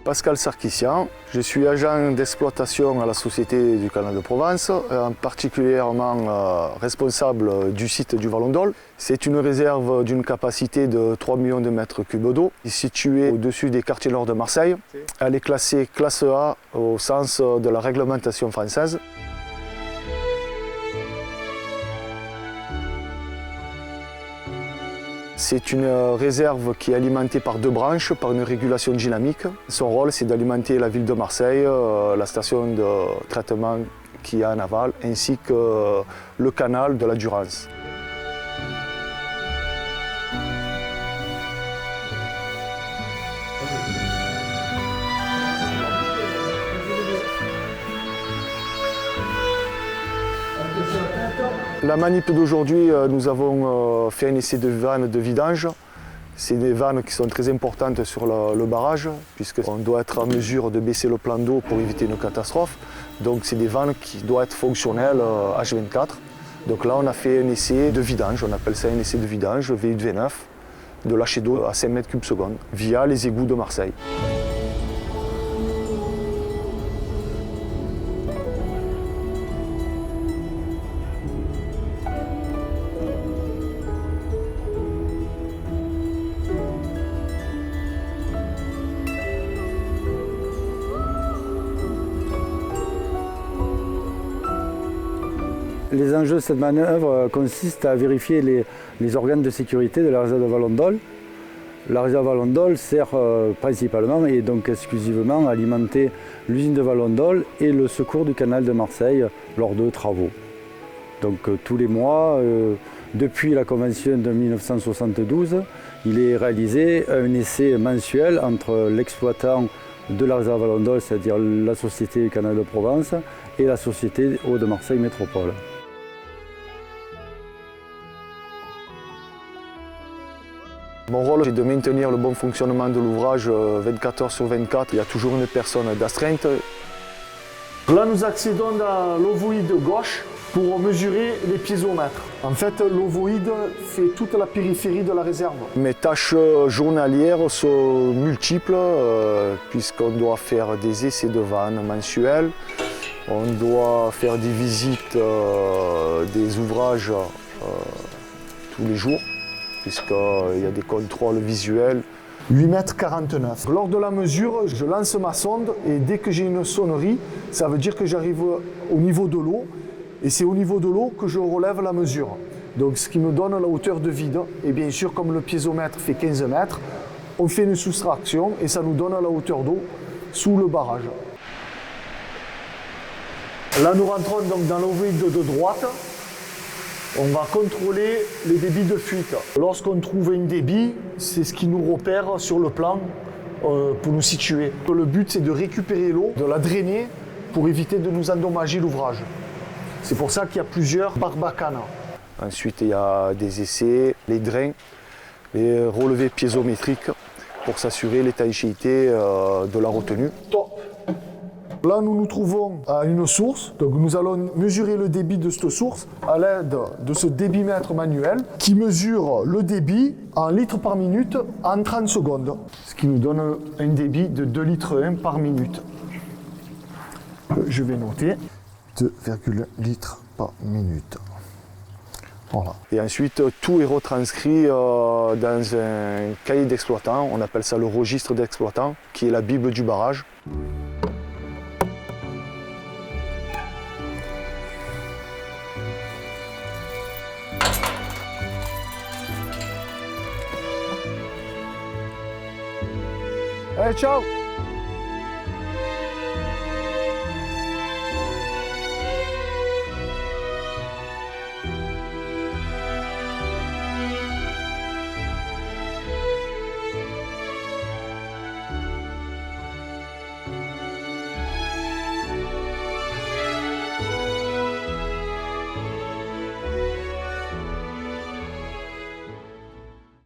Pascal Sarkissian, je suis agent d'exploitation à la Société du Canal de Provence, particulièrement responsable du site du Vallon d'Ol. C'est une réserve d'une capacité de 3 millions de mètres cubes d'eau, située au-dessus des quartiers nord de Marseille. Elle est classée classe A au sens de la réglementation française. C'est une réserve qui est alimentée par deux branches, par une régulation dynamique. Son rôle, c'est d'alimenter la ville de Marseille, la station de traitement qui est en aval, ainsi que le canal de la Durance. La manip d'aujourd'hui, nous avons fait un essai de vannes de vidange. C'est des vannes qui sont très importantes sur le barrage, puisqu'on doit être en mesure de baisser le plan d'eau pour éviter une catastrophe. Donc c'est des vannes qui doivent être fonctionnelles H24. Donc là on a fait un essai de vidange, on appelle ça un essai de vidange V8 V9, de lâcher d'eau à 5 mètres cubes seconde, via les égouts de Marseille. Les enjeux de cette manœuvre consistent à vérifier les organes de sécurité de la réserve de Vallon d'Ol. La réserve de Vallon d'Ol sert principalement et donc exclusivement à alimenter l'usine de Vallon d'Ol et le secours du canal de Marseille lors de travaux. Donc tous les mois, depuis la convention de 1972, il est réalisé un essai mensuel entre l'exploitant de la réserve Vallon d'Ol, c'est-à-dire la Société du Canal de Provence, et la Société Eau de Marseille Métropole. Mon rôle est de maintenir le bon fonctionnement de l'ouvrage 24 heures sur 24. Il y a toujours une personne d'astreinte. Là, nous accédons dans l'ovoïde gauche pour mesurer les piézomètres. En fait, l'ovoïde fait toute la périphérie de la réserve. Mes tâches journalières sont multiples, puisqu'on doit faire des essais de vannes mensuels. On doit faire des visites des ouvrages tous les jours, puisqu'il y a des contrôles visuels. 8,49 m. Lors de la mesure, je lance ma sonde et dès que j'ai une sonnerie, ça veut dire que j'arrive au niveau de l'eau. Et c'est au niveau de l'eau que je relève la mesure. Donc ce qui me donne la hauteur de vide. Et bien sûr, comme le piézomètre fait 15 mètres, on fait une soustraction et ça nous donne la hauteur d'eau sous le barrage. Là, nous rentrons donc dans l'ovoïde de droite. On va contrôler les débits de fuite. Lorsqu'on trouve un débit, c'est ce qui nous repère sur le plan pour nous situer. Le but, c'est de récupérer l'eau, de la drainer pour éviter de nous endommager l'ouvrage. C'est pour ça qu'il y a plusieurs barbacanes. Ensuite, il y a des essais, les drains, les relevés piézométriques pour s'assurer l'étanchéité de la retenue. Top. Là, nous nous trouvons à une source. Donc, nous allons mesurer le débit de cette source à l'aide de ce débitmètre manuel qui mesure le débit en litres par minute en 30 secondes. Ce qui nous donne un débit de 2,1 litres par minute. Je vais noter 2,1 litres par minute. Voilà. Et ensuite, tout est retranscrit dans un cahier d'exploitant. On appelle ça le registre d'exploitant, qui est la Bible du barrage. Allez, ciao!